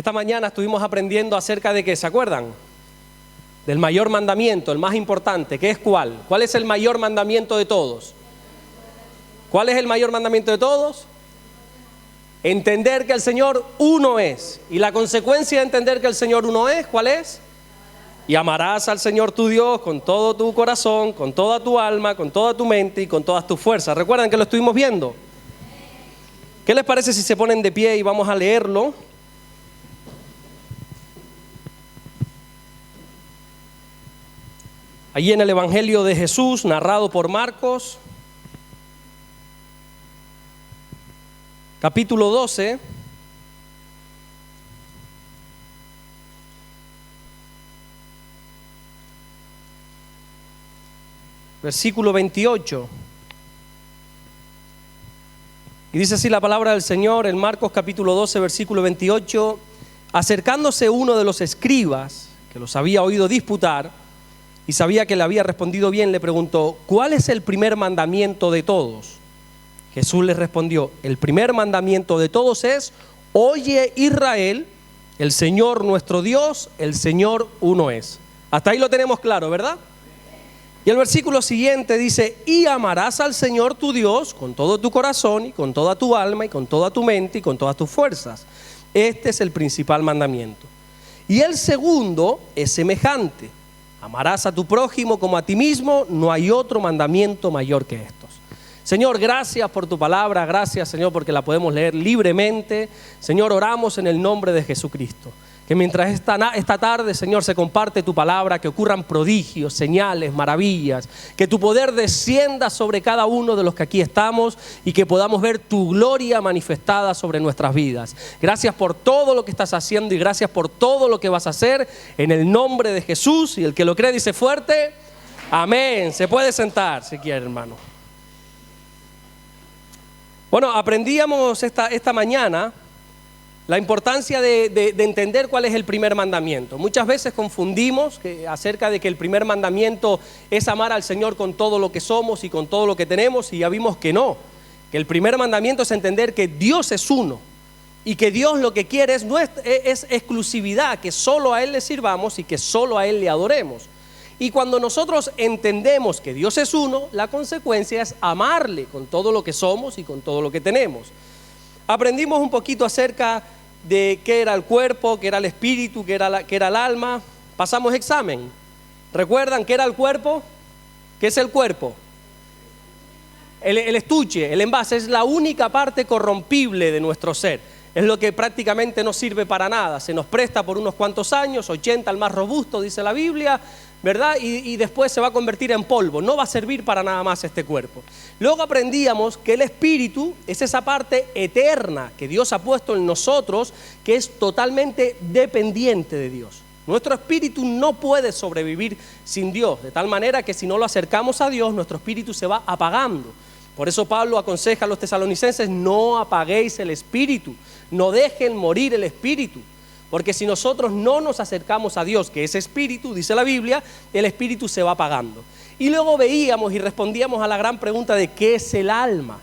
Esta mañana estuvimos aprendiendo acerca de qué, ¿se acuerdan? Del mayor mandamiento, el más importante, ¿qué es cuál? ¿Cuál es el mayor mandamiento de todos? ¿Cuál es el mayor mandamiento de todos? Entender que el Señor uno es. Y la consecuencia de entender que el Señor uno es, ¿cuál es? Y amarás al Señor tu Dios con todo tu corazón, con toda tu alma, con toda tu mente y con todas tus fuerzas. ¿Recuerdan que lo estuvimos viendo? ¿Qué les parece si se ponen de pie y vamos a leerlo? Allí en el Evangelio de Jesús, narrado por Marcos, capítulo 12, versículo 28. Y dice así la palabra del Señor en Marcos capítulo 12, versículo 28. Acercándose uno de los escribas, que los había oído disputar, y sabía que le había respondido bien, le preguntó: ¿cuál es el primer mandamiento de todos? Jesús les respondió: el primer mandamiento de todos es: oye Israel, el Señor nuestro Dios, el Señor uno es. Hasta ahí lo tenemos claro, ¿verdad? Y el versículo siguiente dice: y amarás al Señor tu Dios con todo tu corazón y con toda tu alma y con toda tu mente y con todas tus fuerzas. Este es el principal mandamiento. Y el segundo es semejante: amarás a tu prójimo como a ti mismo. No hay otro mandamiento mayor que estos. Señor, gracias por tu palabra, gracias, Señor, porque la podemos leer libremente. Señor, oramos en el nombre de Jesucristo. Que mientras esta tarde, Señor, se comparte tu palabra, que ocurran prodigios, señales, maravillas, que tu poder descienda sobre cada uno de los que aquí estamos y que podamos ver tu gloria manifestada sobre nuestras vidas. Gracias por todo lo que estás haciendo y gracias por todo lo que vas a hacer en el nombre de Jesús. Y el que lo cree dice fuerte: amén. Se puede sentar si quiere, hermano. Bueno, aprendíamos esta mañana la importancia de entender cuál es el primer mandamiento. Muchas veces confundimos acerca de que el primer mandamiento es amar al Señor con todo lo que somos y con todo lo que tenemos, y ya vimos que no, que el primer mandamiento es entender que Dios es uno y que Dios lo que quiere es exclusividad, que solo a Él le sirvamos y que solo a Él le adoremos. Y cuando nosotros entendemos que Dios es uno, la consecuencia es amarle con todo lo que somos y con todo lo que tenemos. Aprendimos un poquito acerca de qué era el cuerpo, qué era el espíritu, qué era el alma. Pasamos examen. ¿Recuerdan qué era el cuerpo? ¿Qué es el cuerpo? El estuche, el envase, es la única parte corrompible de nuestro ser. Es lo que prácticamente no sirve para nada. Se nos presta por unos cuantos años, 80 al más robusto, dice la Biblia, ¿verdad? Y después se va a convertir en polvo. No va a servir para nada más este cuerpo. Luego aprendíamos que el espíritu es esa parte eterna que Dios ha puesto en nosotros, que es totalmente dependiente de Dios. Nuestro espíritu no puede sobrevivir sin Dios, de tal manera que si no lo acercamos a Dios, nuestro espíritu se va apagando. Por eso Pablo aconseja a los tesalonicenses: no apaguéis el espíritu, no dejen morir el espíritu. Porque si nosotros no nos acercamos a Dios, que es espíritu, dice la Biblia, el espíritu se va apagando. Y luego veíamos y respondíamos a la gran pregunta de ¿qué es el alma?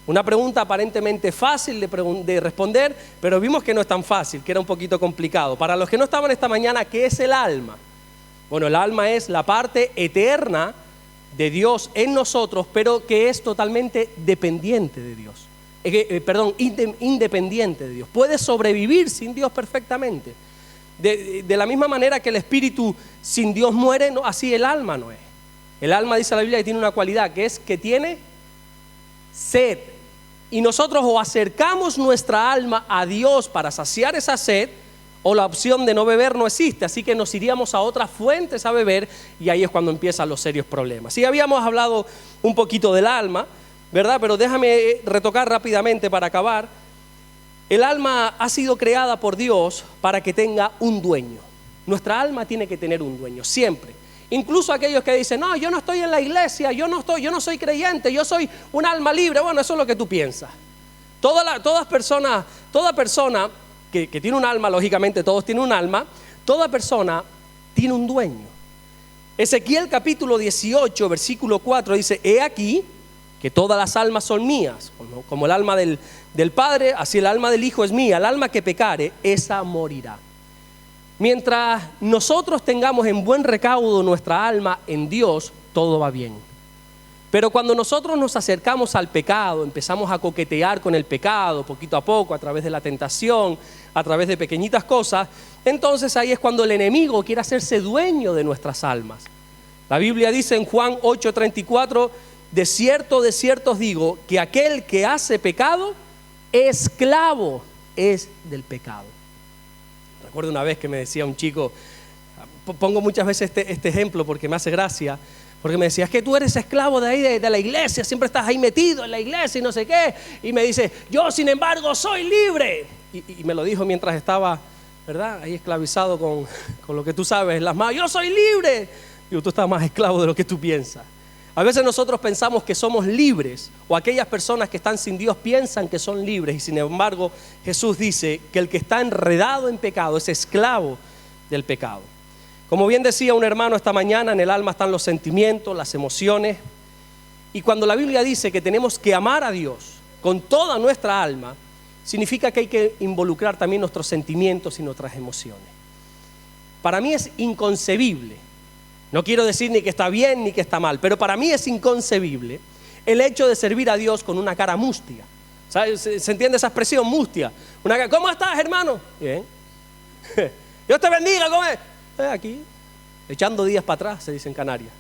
Una pregunta aparentemente fácil de responder, pero vimos que no es tan fácil, que era un poquito complicado. Para los que no estaban esta mañana, ¿qué es el alma? Bueno, el alma es la parte eterna de Dios en nosotros, pero que es totalmente dependiente de Dios. Independiente de Dios. Puede sobrevivir sin Dios perfectamente. De la misma manera que el espíritu sin Dios muere, no, así el alma no es. El alma, dice la Biblia, que tiene una cualidad, que es que tiene sed. Y nosotros o acercamos nuestra alma a Dios para saciar esa sed, o la opción de no beber no existe, así que nos iríamos a otras fuentes a beber, y ahí es cuando empiezan los serios problemas. Sí, habíamos hablado un poquito del alma, ¿verdad? Pero déjame retocar rápidamente para acabar. El alma ha sido creada por Dios para que tenga un dueño. Nuestra alma tiene que tener un dueño, siempre. Incluso aquellos que dicen: no, yo no estoy en la iglesia, yo no soy creyente, yo soy un alma libre. Bueno, eso es lo que tú piensas. Toda persona que tiene un alma, lógicamente todos tienen un alma, toda persona tiene un dueño. Ezequiel capítulo 18, versículo 4 dice: he aquí, que todas las almas son mías, como el alma del Padre, así el alma del Hijo es mía. El alma que pecare, esa morirá. Mientras nosotros tengamos en buen recaudo nuestra alma en Dios, todo va bien. Pero cuando nosotros nos acercamos al pecado, empezamos a coquetear con el pecado poquito a poco, a través de la tentación, a través de pequeñitas cosas, entonces ahí es cuando el enemigo quiere hacerse dueño de nuestras almas. La Biblia dice en Juan 8:34, de cierto os digo, que aquel que hace pecado, esclavo es del pecado. Recuerdo una vez que me decía un chico, pongo muchas veces este ejemplo porque me hace gracia, porque me decía, es que tú eres esclavo de ahí, de la iglesia, siempre estás ahí metido en la iglesia y no sé qué, y me dice, yo sin embargo soy libre, y me lo dijo mientras estaba, ¿verdad?, ahí esclavizado con lo que tú sabes en las manos, yo soy libre. Digo, tú estás más esclavo de lo que tú piensas. A veces nosotros pensamos que somos libres, o aquellas personas que están sin Dios piensan que son libres, y sin embargo Jesús dice que el que está enredado en pecado es esclavo del pecado. Como bien decía un hermano esta mañana, en el alma están los sentimientos, las emociones, y cuando la Biblia dice que tenemos que amar a Dios con toda nuestra alma, significa que hay que involucrar también nuestros sentimientos y nuestras emociones. Para mí es inconcebible, no quiero decir ni que está bien ni que está mal, pero para mí es inconcebible el hecho de servir a Dios con una cara mustia. ¿Sabes? ¿Se entiende esa expresión, mustia? ¿Cómo estás, hermano? Bien. Dios te bendiga, ¿cómo es? Aquí, echando días para atrás, se dice en Canarias.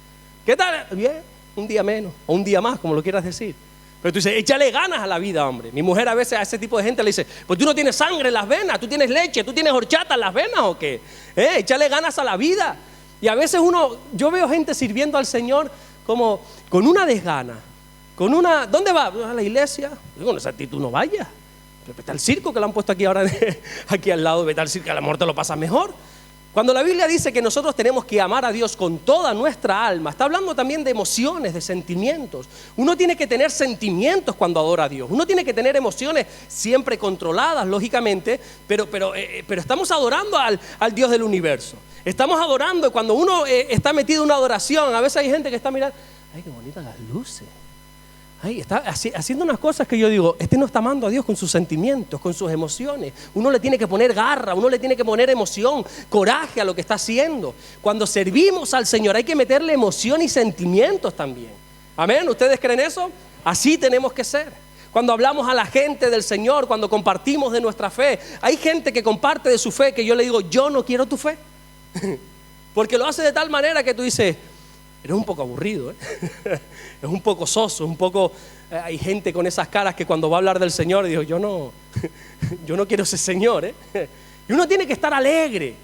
¿Qué tal? Bien, un día menos, o un día más, como lo quieras decir. Pero tú dices, échale ganas a la vida, hombre. Mi mujer a veces a ese tipo de gente le dice, pues tú no tienes sangre en las venas, tú tienes leche, tú tienes horchata en las venas, ¿o qué? Échale ganas a la vida. Y a veces yo veo gente sirviendo al Señor como con una desgana, ¿dónde va? A la iglesia. Con esa actitud no vayas. Vete al circo que lo han puesto aquí ahora, aquí al lado, vete al circo, a lo mejor te lo pasas mejor. Cuando la Biblia dice que nosotros tenemos que amar a Dios con toda nuestra alma, está hablando también de emociones, de sentimientos. Uno tiene que tener sentimientos cuando adora a Dios. Uno tiene que tener emociones siempre controladas, lógicamente, pero estamos adorando al Dios del universo. Estamos adorando, cuando uno está metido en una adoración, a veces hay gente que está mirando, ay, qué bonitas las luces. Ay, está haciendo unas cosas que yo digo, no está amando a Dios con sus sentimientos, con sus emociones. Uno le tiene que poner garra, uno le tiene que poner emoción, coraje a lo que está haciendo. Cuando servimos al Señor hay que meterle emoción y sentimientos también. ¿Amén? ¿Ustedes creen eso? Así tenemos que ser. Cuando hablamos a la gente del Señor, cuando compartimos de nuestra fe, hay gente que comparte de su fe que yo le digo, yo no quiero tu fe. Porque lo hace de tal manera que tú dices, eres un poco aburrido, es un poco soso, un poco... hay gente con esas caras que cuando va a hablar del Señor, digo, yo no quiero ese Señor, Y uno tiene que estar alegre.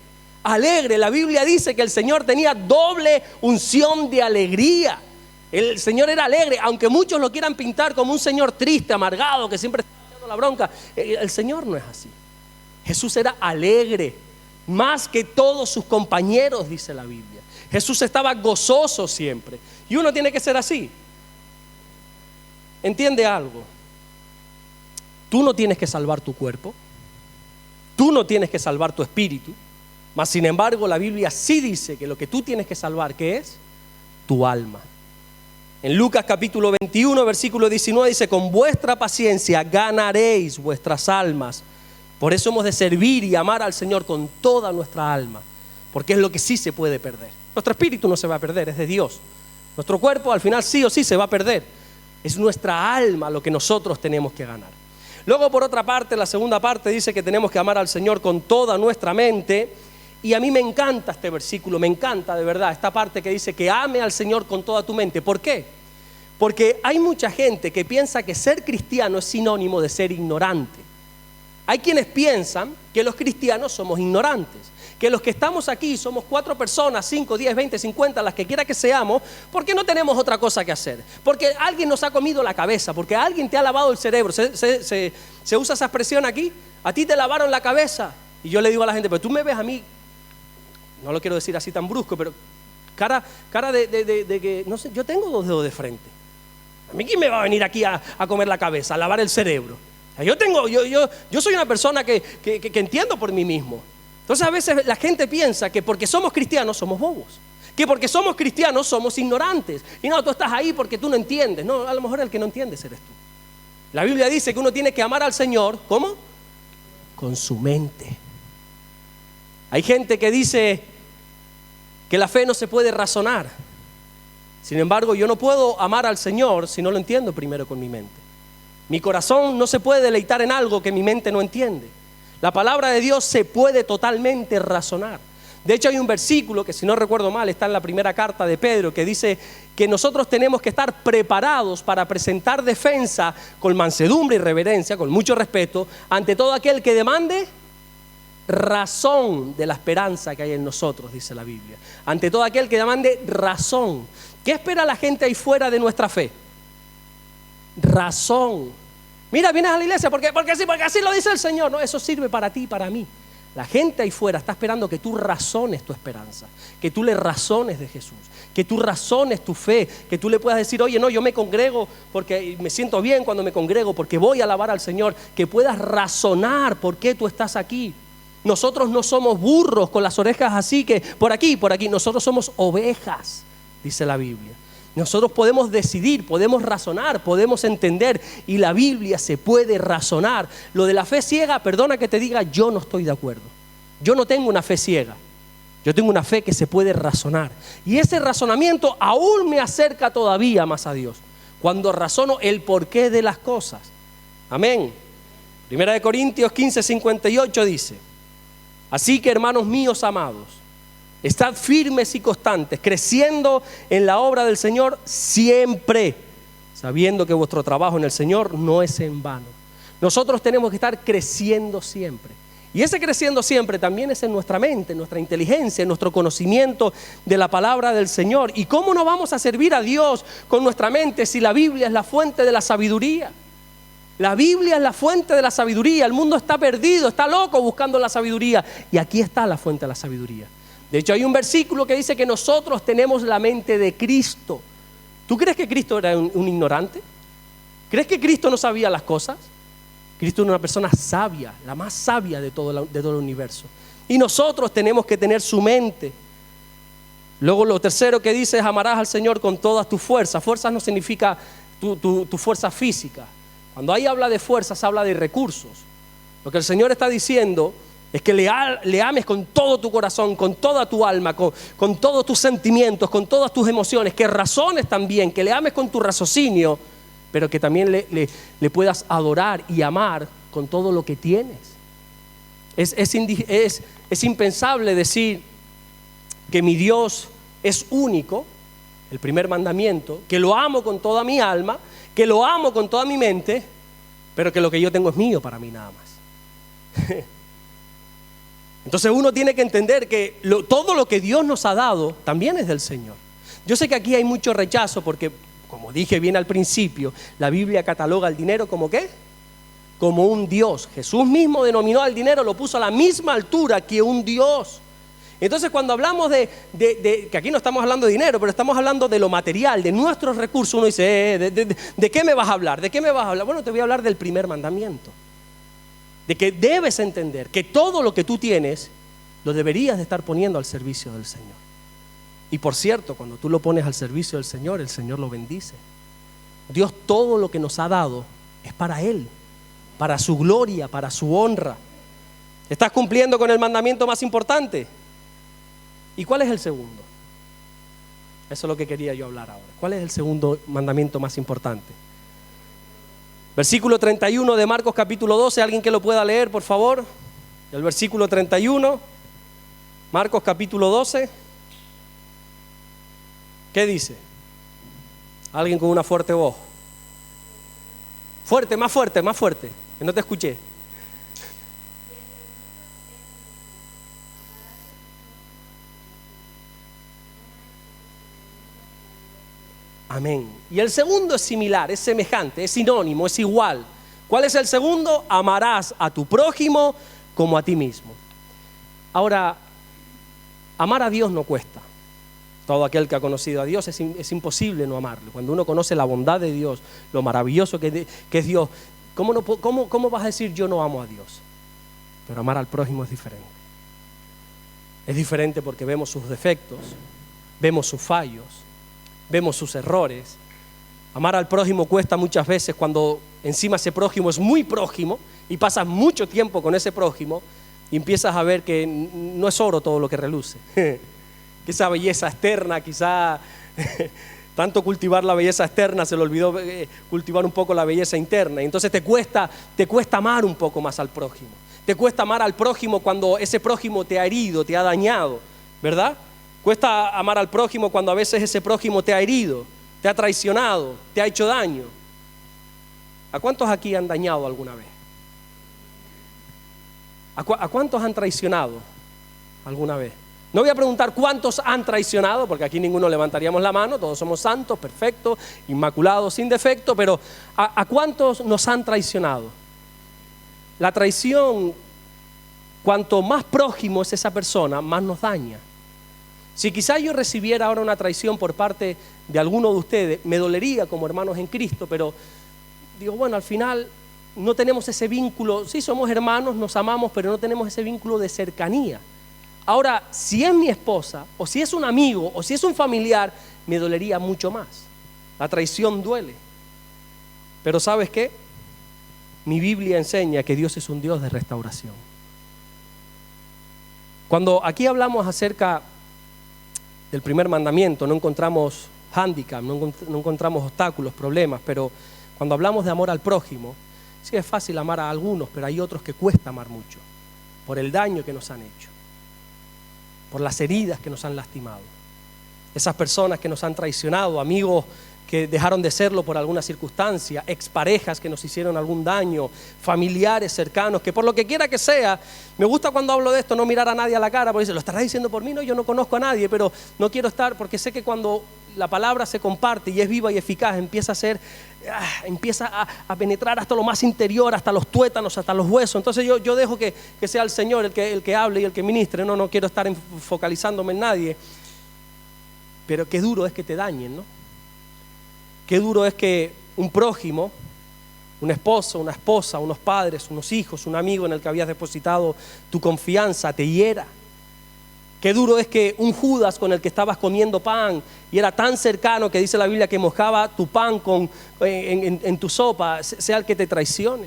La Biblia dice que el Señor tenía doble unción de alegría. El Señor era alegre, aunque muchos lo quieran pintar como un Señor triste, amargado, que siempre está echando la bronca. El Señor no es así. Jesús era alegre, más que todos sus compañeros, dice la Biblia. Jesús estaba gozoso siempre. Y uno tiene que ser así. ¿Entiende algo? Tú no tienes que salvar tu cuerpo. Tú no tienes que salvar tu espíritu. Mas sin embargo la Biblia sí dice que lo que tú tienes que salvar, ¿qué es? Tu alma. En Lucas capítulo 21 versículo 19 dice, con vuestra paciencia ganaréis vuestras almas. Por eso hemos de servir y amar al Señor con toda nuestra alma. Porque es lo que sí se puede perder. Nuestro espíritu no se va a perder, es de Dios. Nuestro cuerpo al final sí o sí se va a perder. Es nuestra alma lo que nosotros tenemos que ganar. Luego por otra parte, la segunda parte dice que tenemos que amar al Señor con toda nuestra mente. Y a mí me encanta este versículo, me encanta de verdad esta parte que dice que ame al Señor con toda tu mente. ¿Por qué? Porque hay mucha gente que piensa que ser cristiano es sinónimo de ser ignorante. Hay quienes piensan que los cristianos somos ignorantes, que los que estamos aquí somos 4 personas, 5, 10, 20, 50, las que quiera que seamos, porque no tenemos otra cosa que hacer, porque alguien nos ha comido la cabeza, porque alguien te ha lavado el cerebro. Se usa esa expresión aquí, a ti te lavaron la cabeza. Y yo le digo a la gente, pero tú me ves a mí, no lo quiero decir así tan brusco, pero cara de que, no sé, yo tengo 2 dedos de frente. ¿A mí quién me va a venir aquí a comer la cabeza, a lavar el cerebro? Yo soy una persona que entiendo por mí mismo. Entonces a veces la gente piensa que porque somos cristianos somos bobos, Que porque somos cristianos somos ignorantes. Y no, tú estás ahí porque tú no entiendes. No, a lo mejor el que no entiendes eres tú. La Biblia dice que uno tiene que amar al Señor, ¿cómo? Con su mente. Hay gente que dice que la fe no se puede razonar. Sin embargo, yo no puedo amar al Señor si no lo entiendo primero con mi mente. Mi corazón no se puede deleitar en algo que mi mente no entiende. La palabra de Dios se puede totalmente razonar. De hecho, hay un versículo que, si no recuerdo mal, está en la primera carta de Pedro, que dice que nosotros tenemos que estar preparados para presentar defensa con mansedumbre y reverencia, con mucho respeto, ante todo aquel que demande razón de la esperanza que hay en nosotros, dice la Biblia. Ante todo aquel que demande razón. ¿Qué espera la gente ahí fuera de nuestra fe? Razón. Mira, vienes a la iglesia porque así lo dice el Señor. No, eso sirve para ti y para mí. La gente ahí fuera está esperando que tú razones tu esperanza, que tú le razones de Jesús, que tú razones tu fe, que tú le puedas decir, oye, no, yo me congrego porque me siento bien cuando me congrego, porque voy a alabar al Señor, que puedas razonar por qué tú estás aquí. Nosotros no somos burros con las orejas así que por aquí, nosotros somos ovejas, dice la Biblia. Nosotros podemos decidir, podemos razonar, podemos entender, y la Biblia se puede razonar. Lo de la fe ciega, perdona que te diga, yo no estoy de acuerdo. Yo no tengo una fe ciega, yo tengo una fe que se puede razonar. Y ese razonamiento aún me acerca todavía más a Dios, cuando razono el porqué de las cosas. Amén. Primera de Corintios 15:58 dice: así que, hermanos míos amados, estad firmes y constantes, creciendo en la obra del Señor siempre, sabiendo que vuestro trabajo en el Señor no es en vano. Nosotros tenemos que estar creciendo siempre. Y ese creciendo siempre también es en nuestra mente, en nuestra inteligencia, en nuestro conocimiento de la palabra del Señor. ¿Y cómo no vamos a servir a Dios con nuestra mente si la Biblia es la fuente de la sabiduría? La Biblia es la fuente de la sabiduría. El mundo está perdido, está loco buscando la sabiduría. Y aquí está la fuente de la sabiduría. De hecho, hay un versículo que dice que nosotros tenemos la mente de Cristo. ¿Tú crees que Cristo era un ignorante? ¿Crees que Cristo no sabía las cosas? Cristo era una persona sabia, la más sabia de todo el universo. Y nosotros tenemos que tener su mente. Luego lo tercero que dice es: amarás al Señor con todas tus fuerzas. Fuerzas no significa tu fuerza física. Cuando ahí habla de fuerzas, habla de recursos. Lo que el Señor está diciendo es que le ames con todo tu corazón, con toda tu alma, con todos tus sentimientos, con todas tus emociones, que razones también, que le ames con tu raciocinio, pero que también le puedas adorar y amar con todo lo que tienes. Es impensable decir que mi Dios es único, el primer mandamiento, que lo amo con toda mi alma, que lo amo con toda mi mente, pero que lo que yo tengo es mío para mí nada más. Entonces uno tiene que entender que todo lo que Dios nos ha dado también es del Señor. Yo sé que aquí hay mucho rechazo porque, como dije bien al principio, la Biblia cataloga el dinero como ¿qué? Como un Dios. Jesús mismo denominó al dinero, lo puso a la misma altura que un Dios. Entonces cuando hablamos que aquí no estamos hablando de dinero, pero estamos hablando de lo material, de nuestros recursos, uno dice, ¿de qué me vas a hablar? ¿De qué me vas a hablar? Bueno, te voy a hablar del primer mandamiento. De que debes entender que todo lo que tú tienes lo deberías de estar poniendo al servicio del Señor. Y por cierto, cuando tú lo pones al servicio del Señor, el Señor lo bendice. Dios todo lo que nos ha dado es para Él, para su gloria, para su honra. ¿Estás cumpliendo con el mandamiento más importante? ¿Y cuál es el segundo? Eso es lo que quería yo hablar ahora. ¿Cuál es el segundo mandamiento más importante? Versículo 31 de Marcos capítulo 12, alguien que lo pueda leer, por favor. El versículo 31, Marcos capítulo 12. ¿Qué dice? Alguien con una fuerte voz. Fuerte, más fuerte, más fuerte, que no te escuché. Amén. Y el segundo es similar, es semejante, es sinónimo, es igual. ¿Cuál es el segundo? Amarás a tu prójimo como a ti mismo. Ahora, amar a Dios no cuesta. Todo aquel que ha conocido a Dios es imposible no amarlo. Cuando uno conoce la bondad de Dios, lo maravilloso que es Dios, ¿cómo vas a decir yo no amo a Dios? Pero amar al prójimo es diferente. Es diferente porque vemos sus defectos, vemos sus fallos, vemos sus errores. Amar al prójimo cuesta muchas veces cuando encima ese prójimo es muy prójimo y pasas mucho tiempo con ese prójimo y empiezas a ver que no es oro todo lo que reluce. Que esa belleza externa, quizá tanto cultivar la belleza externa se le olvidó cultivar un poco la belleza interna. Y entonces te cuesta amar un poco más al prójimo. Te cuesta amar al prójimo cuando ese prójimo te ha herido, te ha dañado, ¿verdad? Cuesta amar al prójimo cuando a veces ese prójimo te ha herido, te ha traicionado, te ha hecho daño. ¿A cuántos aquí han dañado alguna vez? ¿A cuántos han traicionado alguna vez? No voy a preguntar cuántos han traicionado, porque aquí ninguno levantaríamos la mano, todos somos santos, perfectos, inmaculados, sin defecto, pero ¿a cuántos nos han traicionado? La traición, cuanto más prójimo es esa persona, más nos daña. Si quizás yo recibiera ahora una traición por parte de alguno de ustedes, me dolería como hermanos en Cristo, pero digo, bueno, al final no tenemos ese vínculo, sí somos hermanos, nos amamos, pero no tenemos ese vínculo de cercanía. Ahora, si es mi esposa, o si es un amigo, o si es un familiar, me dolería mucho más. La traición duele. Pero ¿sabes qué? Mi Biblia enseña que Dios es un Dios de restauración. Cuando aquí hablamos acerca del primer mandamiento, no encontramos hándicap, no encontramos obstáculos, problemas, pero cuando hablamos de amor al prójimo, sí es fácil amar a algunos, pero hay otros que cuesta amar mucho, por el daño que nos han hecho, por las heridas que nos han lastimado. Esas personas que nos han traicionado, amigos que dejaron de serlo por alguna circunstancia, exparejas que nos hicieron algún daño, familiares cercanos, que por lo que quiera que sea, me gusta cuando hablo de esto no mirar a nadie a la cara, porque dice, ¿lo estarás diciendo por mí? No, yo no conozco a nadie, pero no quiero estar, porque sé que cuando la palabra se comparte y es viva y eficaz, empieza a penetrar hasta lo más interior, hasta los tuétanos, hasta los huesos. Entonces yo dejo que sea el Señor el que hable y el que ministre. No quiero estar focalizándome en nadie, pero qué duro es que te dañen, ¿no? Qué duro es que un prójimo, un esposo, una esposa, unos padres, unos hijos, un amigo en el que habías depositado tu confianza te hiera. Qué duro es que un Judas con el que estabas comiendo pan y era tan cercano que dice la Biblia que mojaba tu pan en tu sopa, sea el que te traicione.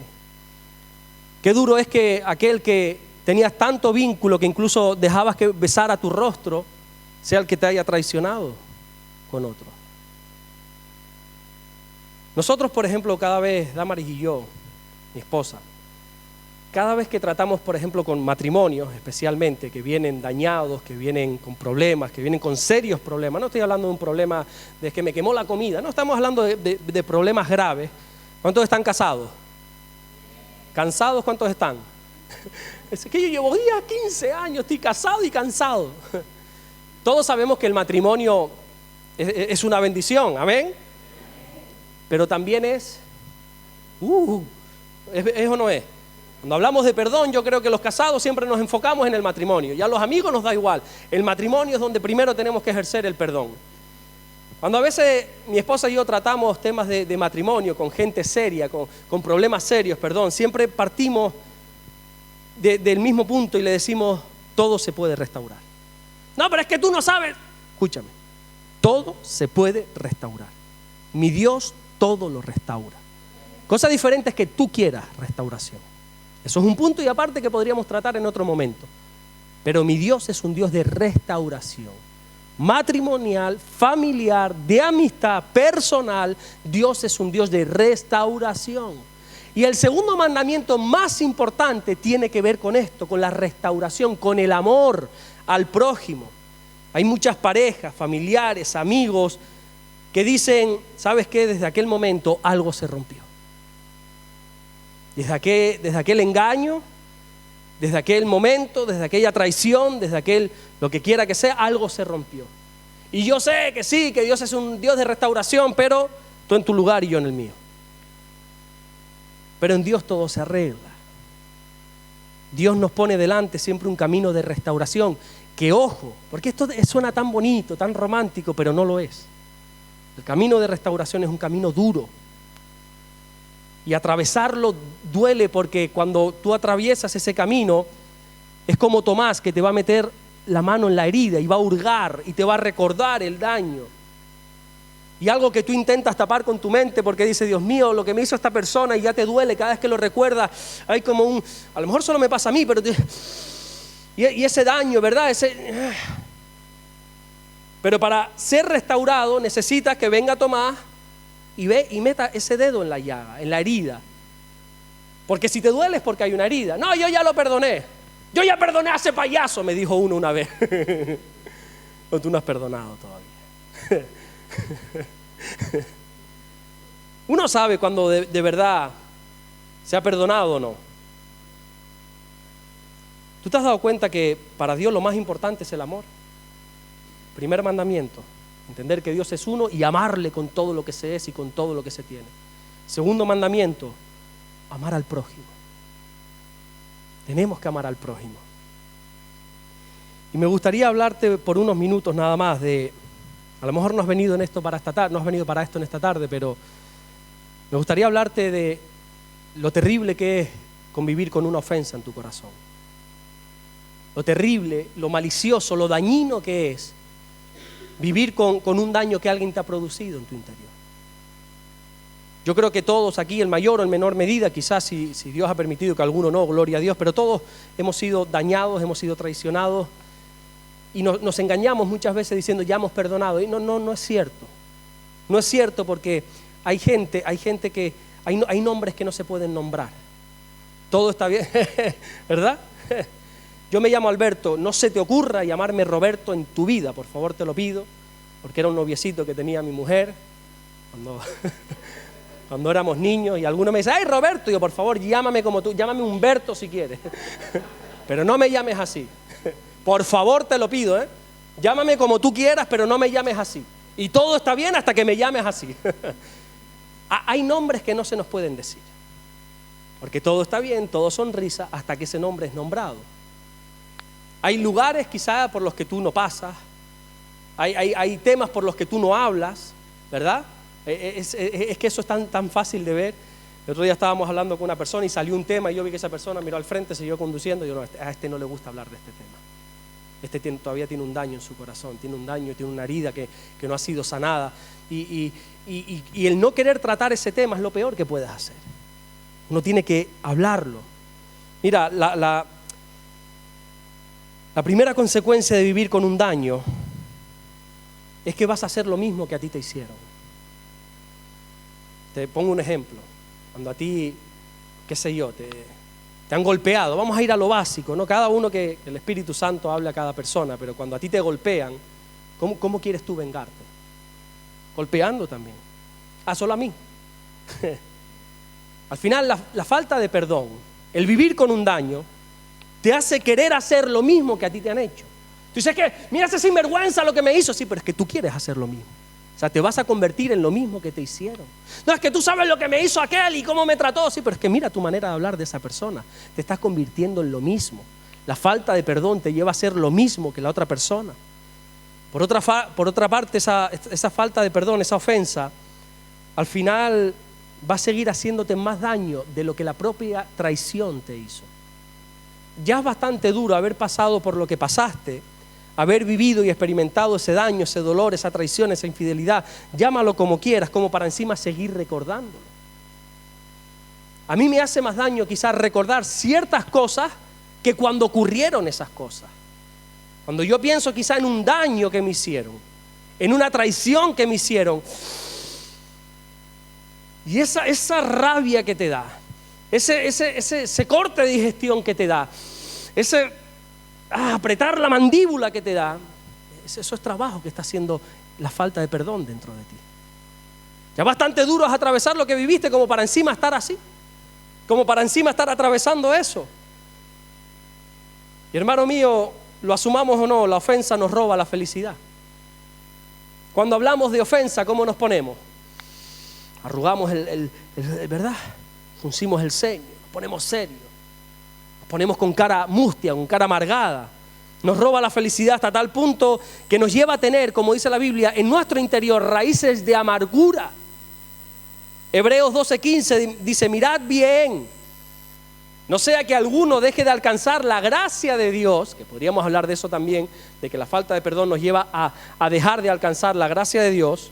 Qué duro es que aquel que tenías tanto vínculo que incluso dejabas que besara tu rostro, sea el que te haya traicionado con otro. Nosotros, por ejemplo, cada vez, Damaris y yo, mi esposa, cada vez que tratamos, por ejemplo, con matrimonios especialmente, que vienen dañados, que vienen con problemas, que vienen con serios problemas, no estoy hablando de un problema de que me quemó la comida, no estamos hablando de problemas graves. ¿Cuántos están casados? ¿Cansados cuántos están? Es que yo llevo ya 15 años, estoy casado y cansado. Todos sabemos que el matrimonio es una bendición, ¿amén? Pero también ¿es o no es? Cuando hablamos de perdón, yo creo que los casados siempre nos enfocamos en el matrimonio. Ya los amigos nos da igual. El matrimonio es donde primero tenemos que ejercer el perdón. Cuando a veces mi esposa y yo tratamos temas de matrimonio con gente seria, con problemas serios, siempre partimos del mismo punto y le decimos, todo se puede restaurar. No, pero es que tú no sabes. Escúchame, todo se puede restaurar. Mi Dios todo lo restaura. Cosa diferente es que tú quieras restauración. Eso es un punto y aparte que podríamos tratar en otro momento. Pero mi Dios es un Dios de restauración. Matrimonial, familiar, de amistad, personal. Dios es un Dios de restauración. Y el segundo mandamiento más importante tiene que ver con esto, con la restauración, con el amor al prójimo. Hay muchas parejas, familiares, amigos que dicen, ¿sabes qué? Desde aquel momento algo se rompió. Desde aquel engaño, desde aquel momento, desde aquella traición, desde aquel, lo que quiera que sea, algo se rompió. Y yo sé que sí, que Dios es un Dios de restauración, pero tú en tu lugar y yo en el mío. Pero en Dios todo se arregla. Dios nos pone delante siempre un camino de restauración. Que ojo, porque esto suena tan bonito, tan romántico, pero no lo es. El camino de restauración es un camino duro. Y atravesarlo duele porque cuando tú atraviesas ese camino, es como Tomás que te va a meter la mano en la herida y va a hurgar y te va a recordar el daño. Y algo que tú intentas tapar con tu mente porque dices, Dios mío, lo que me hizo esta persona, y ya te duele cada vez que lo recuerdas. Hay como a lo mejor solo me pasa a mí, pero y ese daño, ¿verdad? Pero para ser restaurado necesitas que venga Tomás y meta ese dedo en la llaga, en la herida. Porque si te duele es porque hay una herida. No, yo ya lo perdoné. Yo ya perdoné a ese payaso, me dijo uno una vez. No, tú no has perdonado todavía. Uno sabe cuando de verdad se ha perdonado o no. ¿Tú te has dado cuenta que para Dios lo más importante es el amor? Primer mandamiento, entender que Dios es uno y amarle con todo lo que se es y con todo lo que se tiene. Segundo mandamiento, amar al prójimo. Tenemos que amar al prójimo. Y me gustaría hablarte por unos minutos nada más de, a lo mejor no has venido en esto para esta tarde, no has venido para esto en esta tarde, pero me gustaría hablarte de lo terrible que es convivir con una ofensa en tu corazón. Lo terrible, lo malicioso, lo dañino que es vivir con un daño que alguien te ha producido en tu interior. Yo creo que todos aquí, en mayor o en menor medida, quizás si Dios ha permitido que alguno no, gloria a Dios, pero todos hemos sido dañados, hemos sido traicionados y nos engañamos muchas veces diciendo ya hemos perdonado. Y no es cierto. No es cierto porque hay gente que, hay nombres que no se pueden nombrar. Todo está bien, ¿verdad? Yo me llamo Alberto, no se te ocurra llamarme Roberto en tu vida, por favor te lo pido, porque era un noviecito que tenía mi mujer cuando éramos niños, y alguno me dice, ¡ay Roberto! Y yo, por favor, llámame como tú, llámame Humberto si quieres, pero no me llames así, por favor te lo pido, llámame como tú quieras, pero no me llames así, y todo está bien hasta que me llames así. Hay nombres que no se nos pueden decir, porque todo está bien, todo sonrisa, hasta que ese nombre es nombrado. Hay lugares quizás por los que tú no pasas, hay temas por los que tú no hablas, ¿verdad? Es que eso es tan fácil de ver. El otro día estábamos hablando con una persona y salió un tema y yo vi que esa persona miró al frente, siguió conduciendo y yo, no, a este no le gusta hablar de este tema. Todavía tiene un daño en su corazón, tiene un daño, tiene una herida que no ha sido sanada. Y el no querer tratar ese tema es lo peor que puedes hacer. Uno tiene que hablarlo. Mira, la primera consecuencia de vivir con un daño es que vas a hacer lo mismo que a ti te hicieron. Te pongo un ejemplo. Cuando a ti, qué sé yo, te han golpeado, vamos a ir a lo básico, ¿no? Cada uno que el Espíritu Santo hable a cada persona, pero cuando a ti te golpean, ¿cómo quieres tú vengarte? Golpeando también. Solo a mí. Al final la falta de perdón, el vivir con un daño, te hace querer hacer lo mismo que a ti te han hecho. Tú dices que, mira ese sinvergüenza lo que me hizo. Sí, pero es que tú quieres hacer lo mismo. O sea, te vas a convertir en lo mismo que te hicieron. No, es que tú sabes lo que me hizo aquel y cómo me trató. Sí, pero es que mira tu manera de hablar de esa persona. Te estás convirtiendo en lo mismo. La falta de perdón te lleva a hacer lo mismo que la otra persona. Por otra parte, esa falta de perdón, esa ofensa, al final va a seguir haciéndote más daño de lo que la propia traición te hizo. Ya es bastante duro haber pasado por lo que pasaste, haber vivido y experimentado ese daño, ese dolor, esa traición, esa infidelidad, llámalo como quieras, como para encima seguir recordándolo. A mí me hace más daño quizás recordar ciertas cosas que cuando ocurrieron esas cosas. Cuando yo pienso quizás en un daño que me hicieron, en una traición que me hicieron, y esa rabia que te da, ese corte de digestión que te da, apretar la mandíbula que te da, eso es trabajo que está haciendo la falta de perdón dentro de ti. Ya bastante duro es atravesar lo que viviste como para encima estar así, como para encima estar atravesando eso. Y hermano mío, lo asumamos o no, la ofensa nos roba la felicidad. Cuando hablamos de ofensa, ¿cómo nos ponemos? Arrugamos ¿verdad? Fruncimos el ceño, nos ponemos serios, nos ponemos con cara mustia, con cara amargada. Nos roba la felicidad hasta tal punto que nos lleva a tener, como dice la Biblia, en nuestro interior raíces de amargura. Hebreos 12:15 dice, mirad bien No sea que alguno deje de alcanzar la gracia de Dios, que podríamos hablar de eso también, de que la falta de perdón nos lleva a dejar de alcanzar la gracia de Dios,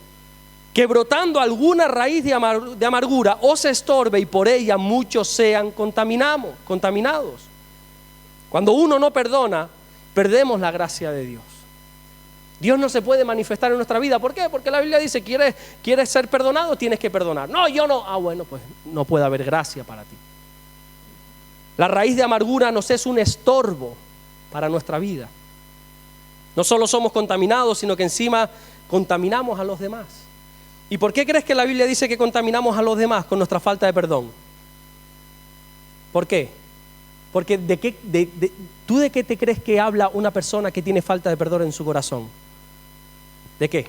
que brotando alguna raíz de amargura os estorbe y por ella muchos sean contaminados. Cuando uno no perdona, perdemos la gracia de Dios. Dios no se puede manifestar en nuestra vida. ¿Por qué? Porque la Biblia dice, ¿quieres ser perdonado? Tienes que perdonar. No, yo no. Bueno, pues no puede haber gracia para ti. La raíz de amargura nos es un estorbo para nuestra vida. No solo somos contaminados, sino que encima contaminamos a los demás. ¿Y por qué crees que la Biblia dice que contaminamos a los demás con nuestra falta de perdón? ¿Por qué? Porque ¿tú de qué te crees que habla una persona que tiene falta de perdón en su corazón? ¿De qué?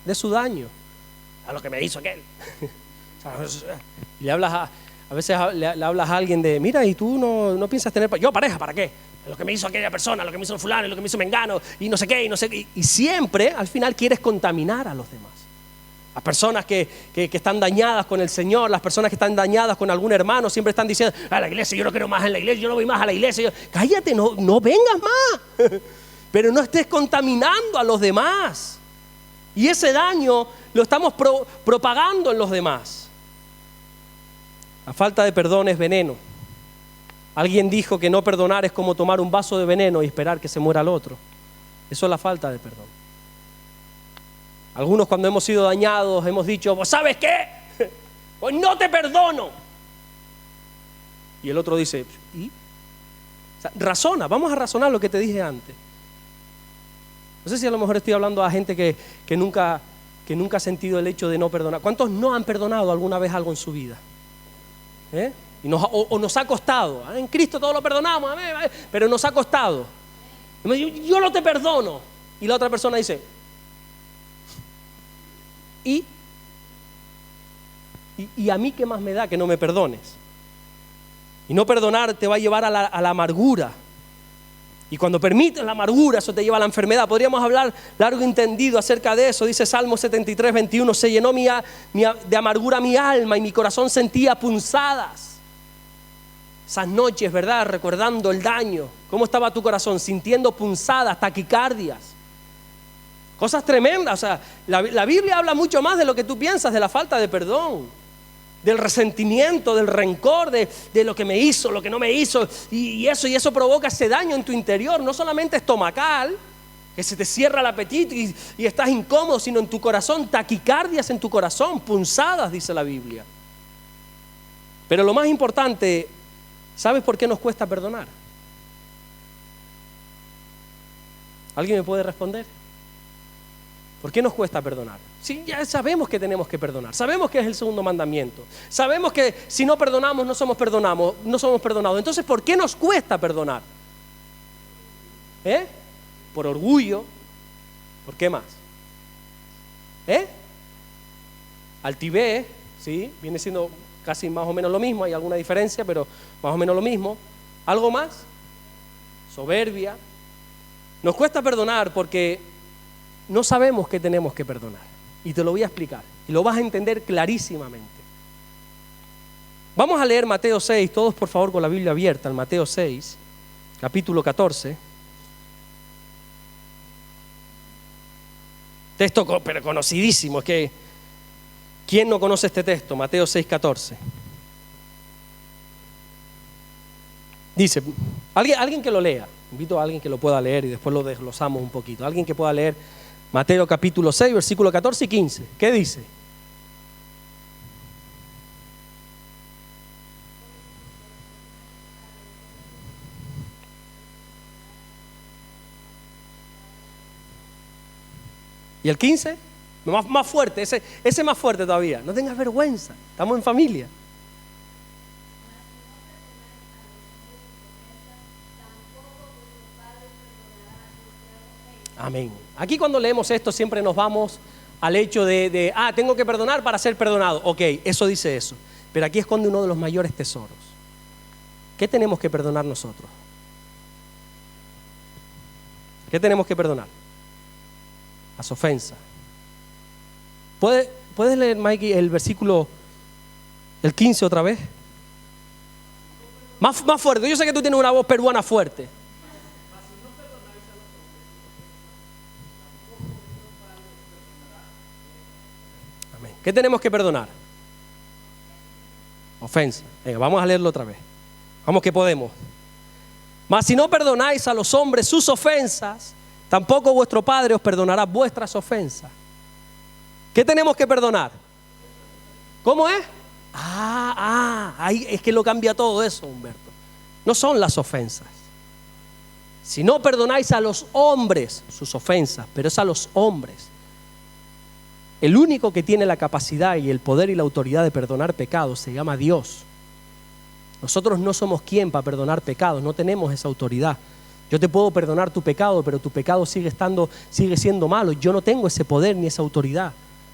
De su daño. A lo que me hizo aquel. Le hablas a veces le hablas a alguien de, mira, y tú no piensas tener, yo pareja, ¿para qué? Lo que me hizo aquella persona, lo que me hizo fulano, lo que me hizo mengano, y no sé qué, y no sé qué. Y siempre, al final, quieres contaminar a los demás. Las personas que están dañadas con el Señor, las personas que están dañadas con algún hermano, siempre están diciendo, a la iglesia, yo no quiero más en la iglesia, yo no voy más a la iglesia. Cállate, no vengas más. Pero no estés contaminando a los demás. Y ese daño lo estamos propagando en los demás. La falta de perdón es veneno. Alguien dijo que no perdonar es como tomar un vaso de veneno y esperar que se muera el otro. Eso es la falta de perdón. Algunos cuando hemos sido dañados hemos dicho, ¿vos sabes qué? Pues no te perdono. Y el otro dice, ¿y? O sea, razona, vamos a razonar lo que te dije antes. No sé si a lo mejor estoy hablando a gente que nunca ha sentido el hecho de no perdonar. ¿Cuántos no han perdonado alguna vez algo en su vida? Y nos ha costado. En Cristo todo lo perdonamos, pero nos ha costado. Yo no te perdono. Y la otra persona dice, ¿y a mí qué más me da que no me perdones? Y no perdonar te va a llevar a la amargura. Y cuando permites la amargura, eso te lleva a la enfermedad. Podríamos hablar largo y entendido acerca de eso. Dice Salmo 73, 21, se llenó de amargura mi alma y mi corazón sentía punzadas. Esas noches, ¿verdad? Recordando el daño. ¿Cómo estaba tu corazón? Sintiendo punzadas, taquicardias. Cosas tremendas. O sea, la Biblia habla mucho más de lo que tú piensas, de la falta de perdón. Del resentimiento, del rencor, de lo que me hizo, lo que no me hizo, y eso provoca ese daño en tu interior, no solamente estomacal, que se te cierra el apetito y estás incómodo, sino en tu corazón, taquicardias en tu corazón, punzadas, dice la Biblia. Pero lo más importante, ¿sabes por qué nos cuesta perdonar? ¿Alguien me puede responder? ¿Por qué nos cuesta perdonar? Sí, ya sabemos que tenemos que perdonar. Sabemos que es el segundo mandamiento. Sabemos que si no perdonamos, no somos perdonados. Entonces, ¿por qué nos cuesta perdonar? Por orgullo. ¿Por qué más? Altivez, ¿sí? Viene siendo casi más o menos lo mismo. Hay alguna diferencia, pero más o menos lo mismo. ¿Algo más? Soberbia. Nos cuesta perdonar porque no sabemos que tenemos que perdonar. Y te lo voy a explicar. Y lo vas a entender clarísimamente. Vamos a leer Mateo 6, todos por favor con la Biblia abierta, en Mateo 6, capítulo 14. Texto pero conocidísimo, es que ¿quién no conoce este texto? Mateo 6, 14. Dice, alguien que lo lea. Invito a alguien que lo pueda leer y después lo desglosamos un poquito. Alguien que pueda leer Mateo capítulo 6, versículo 14 y 15. ¿Qué dice? ¿Y el 15? Más fuerte, ese más fuerte todavía. No tengas vergüenza, estamos en familia. Amén. Aquí cuando leemos esto siempre nos vamos al hecho de tengo que perdonar para ser perdonado. Ok, eso dice eso. Pero aquí esconde uno de los mayores tesoros. ¿Qué tenemos que perdonar nosotros? ¿Qué tenemos que perdonar? Las ofensas. ¿Puedes leer, Mikey, el versículo, el 15 otra vez? Más fuerte. Yo sé que tú tienes una voz peruana fuerte. Amén. ¿Qué tenemos que perdonar? Ofensa. Venga, vamos a leerlo otra vez. Vamos que podemos. Mas si no perdonáis a los hombres sus ofensas, tampoco vuestro Padre os perdonará vuestras ofensas. ¿Qué tenemos que perdonar? ¿Cómo es? Ahí es que lo cambia todo eso, Humberto. No son las ofensas. Si no perdonáis a los hombres sus ofensas, pero es a los hombres. El único que tiene la capacidad y el poder y la autoridad de perdonar pecados se llama Dios. Nosotros no somos quien para perdonar pecados, no tenemos esa autoridad. Yo te puedo perdonar tu pecado, pero tu pecado sigue siendo malo. Yo no tengo ese poder ni esa autoridad.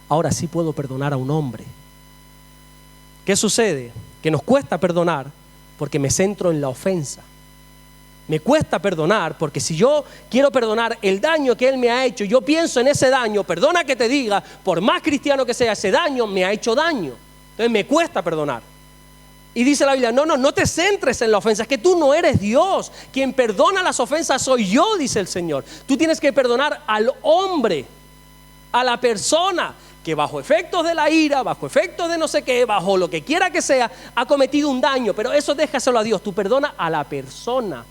Ahora sí puedo perdonar a un hombre. ¿Qué sucede? Que nos cuesta perdonar porque me centro en la ofensa. Me cuesta perdonar porque si yo quiero perdonar el daño que él me ha hecho, yo pienso en ese daño, perdona que te diga, por más cristiano que sea, ese daño me ha hecho daño. Entonces me cuesta perdonar. Y dice la Biblia, no te centres en la ofensa, es que tú no eres Dios. Quien perdona las ofensas soy yo, dice el Señor. Tú tienes que perdonar al hombre, a la persona que bajo efectos de la ira, bajo efectos de no sé qué, bajo lo que quiera que sea, ha cometido un daño. Pero eso déjaselo a Dios, tú perdona a la persona.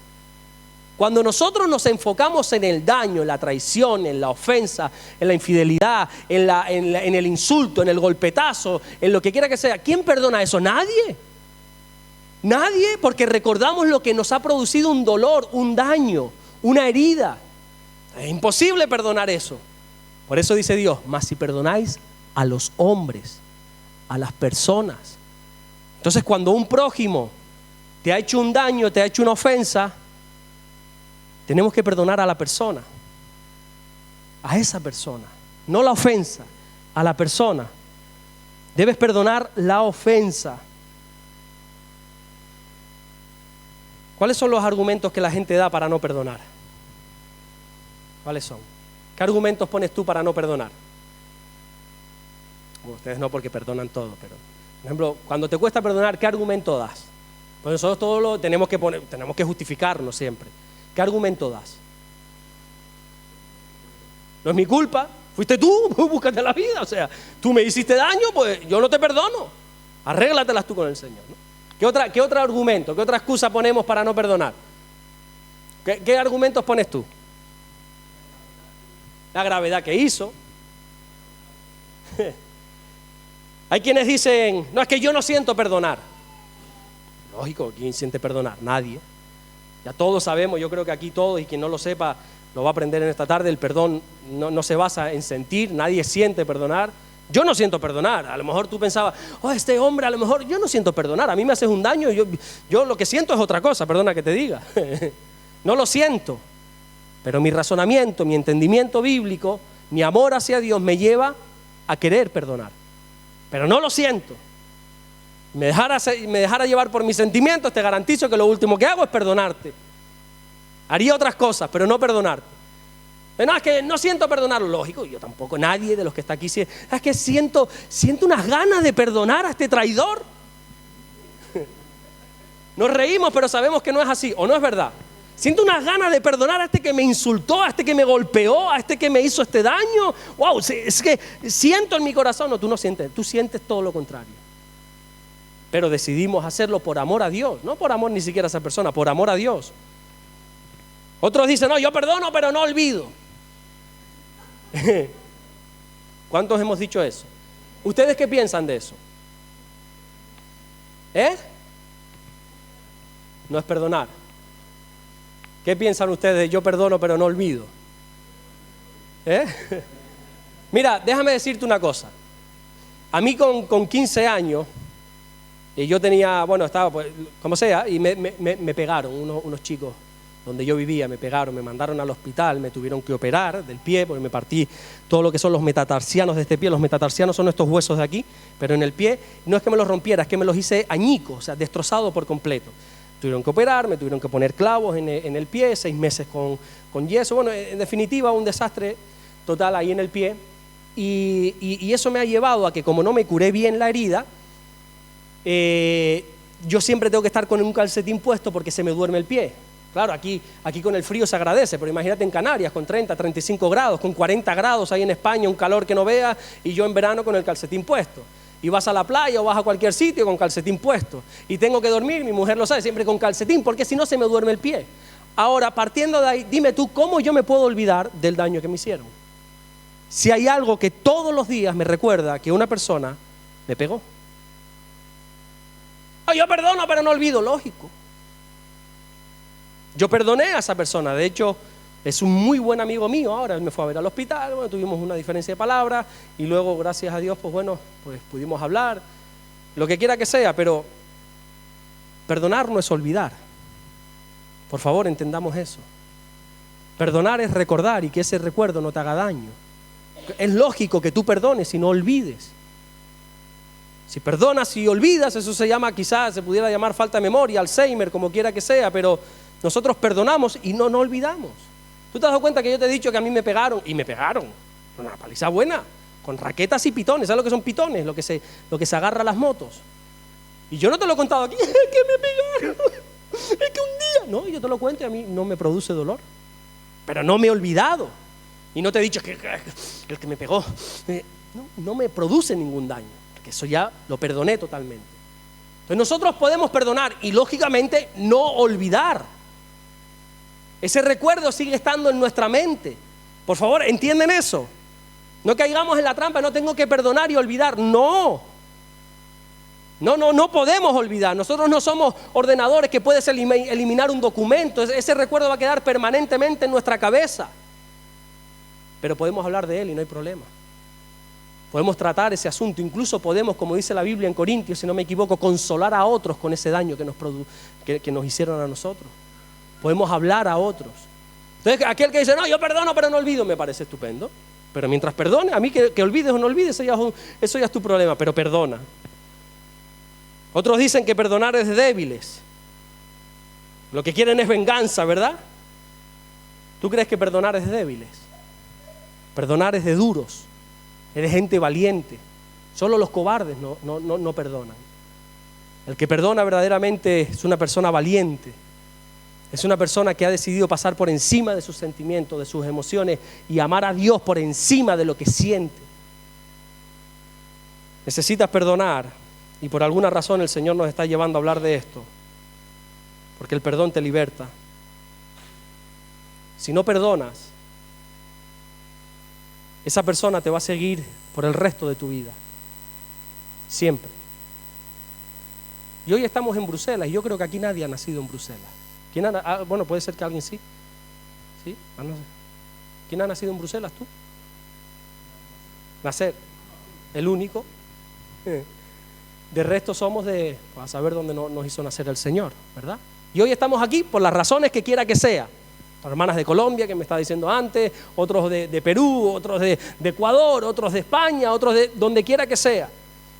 Cuando nosotros nos enfocamos en el daño, en la traición, en la ofensa, en la infidelidad, en el insulto, en el golpetazo, en lo que quiera que sea, ¿quién perdona eso? Nadie. Nadie, porque recordamos lo que nos ha producido un dolor, un daño, una herida. Es imposible perdonar eso. Por eso dice Dios, mas si perdonáis a los hombres, a las personas. Entonces cuando un prójimo te ha hecho un daño, te ha hecho una ofensa, tenemos que perdonar a la persona, a esa persona, no la ofensa, a la persona. Debes perdonar la ofensa. ¿Cuáles son los argumentos que la gente da para no perdonar? ¿Cuáles son? ¿Qué argumentos pones tú para no perdonar? Bueno, ustedes no, porque perdonan todo, pero por ejemplo, cuando te cuesta perdonar, ¿qué argumento das? Pues nosotros todo lo tenemos que justificarnos siempre. ¿Qué argumento das? No es mi culpa, fuiste tú, búscate la vida, o sea, tú me hiciste daño, pues yo no te perdono. Arréglatelas tú con el Señor, ¿no? ¿Qué otro argumento, qué otra excusa ponemos para no perdonar? ¿Qué argumentos pones tú? La gravedad que hizo. Hay quienes dicen, no, es que yo no siento perdonar. Lógico, ¿quién siente perdonar? Nadie. Ya todos sabemos, yo creo que aquí todos, y quien no lo sepa lo va a aprender en esta tarde, el perdón no se basa en sentir, nadie siente perdonar. Yo no siento perdonar. A lo mejor tú pensabas, este hombre, a lo mejor yo no siento perdonar, a mí me haces un daño, yo lo que siento es otra cosa, perdona que te diga. No lo siento, pero mi razonamiento, mi entendimiento bíblico, mi amor hacia Dios me lleva a querer perdonar, pero no lo siento. Me dejara llevar por mis sentimientos, te garantizo que lo último que hago es perdonarte. Haría otras cosas, pero no perdonarte. No, es que no siento perdonarlo. Lógico, yo tampoco, nadie de los que está aquí. Es que siento unas ganas de perdonar a este traidor. Nos reímos, pero sabemos que no es así, ¿o no es verdad? Siento unas ganas de perdonar a este que me insultó, a este que me golpeó, a este que me hizo este daño. Wow, es que siento en mi corazón. No, tú no sientes, tú sientes todo lo contrario. Pero decidimos hacerlo por amor a Dios, no por amor ni siquiera a esa persona, por amor a Dios. Otros dicen, no, yo perdono, pero no olvido. ¿Cuántos hemos dicho eso? ¿Ustedes qué piensan de eso? No es perdonar. ¿Qué piensan ustedes de yo perdono pero no olvido? Mira, déjame decirte una cosa. A mí con 15 años, y yo tenía, estaba pues, como sea, y me pegaron unos chicos donde yo vivía, me pegaron, me mandaron al hospital, me tuvieron que operar del pie, porque me partí todo lo que son los metatarsianos de este pie. Los metatarsianos son estos huesos de aquí, pero en el pie no es que me los rompiera, es que me los hice añicos, o sea, destrozado por completo. Tuvieron que operar, me tuvieron que poner clavos en el pie, 6 meses con yeso. Bueno, en definitiva, un desastre total ahí en el pie. Y eso me ha llevado a que, como no me curé bien la herida, yo siempre tengo que estar con un calcetín puesto porque se me duerme el pie. Claro, aquí con el frío se agradece, pero imagínate en Canarias con 30, 35 grados, con 40 grados ahí en España, un calor que no veas, y yo en verano con el calcetín puesto. Y vas a la playa o vas a cualquier sitio con calcetín puesto. Y tengo que dormir, mi mujer lo sabe, siempre con calcetín, porque si no se me duerme el pie. Ahora, partiendo de ahí, dime tú, ¿cómo yo me puedo olvidar del daño que me hicieron? Si hay algo que todos los días me recuerda que una persona me pegó. Yo perdono, pero no olvido, lógico. Yo perdoné a esa persona, de hecho, es un muy buen amigo mío ahora, él me fue a ver al hospital, bueno, tuvimos una diferencia de palabras y luego, gracias a Dios, pues pudimos hablar, lo que quiera que sea, pero perdonar no es olvidar. Por favor, entendamos eso. Perdonar es recordar y que ese recuerdo no te haga daño. Es lógico que tú perdones y no olvides. Si perdonas y olvidas, eso se llama, quizás se pudiera llamar falta de memoria, Alzheimer, como quiera que sea, pero nosotros perdonamos y no olvidamos. ¿Tú te has dado cuenta que yo te he dicho que a mí me pegaron? Y me pegaron, una paliza buena, con raquetas y pitones. ¿Sabes lo que son pitones? Lo que se agarra a las motos. Y yo no te lo he contado aquí, es que me pegaron, es que un día, no, yo te lo cuento y a mí no me produce dolor. Pero no me he olvidado. Y no te he dicho que el que me pegó, no me produce ningún daño, porque eso ya lo perdoné totalmente. Entonces nosotros podemos perdonar y lógicamente no olvidar. Ese recuerdo sigue estando en nuestra mente. Por favor, ¿entienden eso? No caigamos en la trampa, no tengo que perdonar y olvidar. No podemos olvidar. Nosotros no somos ordenadores que puedes eliminar un documento. Ese recuerdo va a quedar permanentemente en nuestra cabeza. Pero podemos hablar de él y no hay problema. Podemos tratar ese asunto, incluso podemos, como dice la Biblia en Corintios, si no me equivoco, consolar a otros con ese daño que nos hicieron a nosotros. Podemos hablar a otros. Entonces, aquel que dice, no, yo perdono pero no olvido, me parece estupendo. Pero mientras perdone, a mí que olvides o no olvides, eso ya es tu problema, pero perdona. Otros dicen que perdonar es de débiles. Lo que quieren es venganza, ¿verdad? ¿Tú crees que perdonar es de débiles? Perdonar es de duros. Es de gente valiente. Solo los cobardes no perdonan. El que perdona verdaderamente es una persona valiente. Es una persona que ha decidido pasar por encima de sus sentimientos, de sus emociones y amar a Dios por encima de lo que siente. Necesitas perdonar y por alguna razón el Señor nos está llevando a hablar de esto. Porque el perdón te liberta. Si no perdonas, esa persona te va a seguir por el resto de tu vida. Siempre. Y hoy estamos en Bruselas y yo creo que aquí nadie ha nacido en Bruselas. Bueno, puede ser que alguien sí. ¿Sí? No sé. ¿Quién ha nacido en Bruselas? ¿Tú? Nacer. El único. De resto somos a saber dónde nos hizo nacer el Señor, ¿verdad? Y hoy estamos aquí por las razones que quiera que sea. Hermanas de Colombia, que me estaba diciendo antes, otros de Perú, otros de Ecuador, otros de España, otros de donde quiera que sea.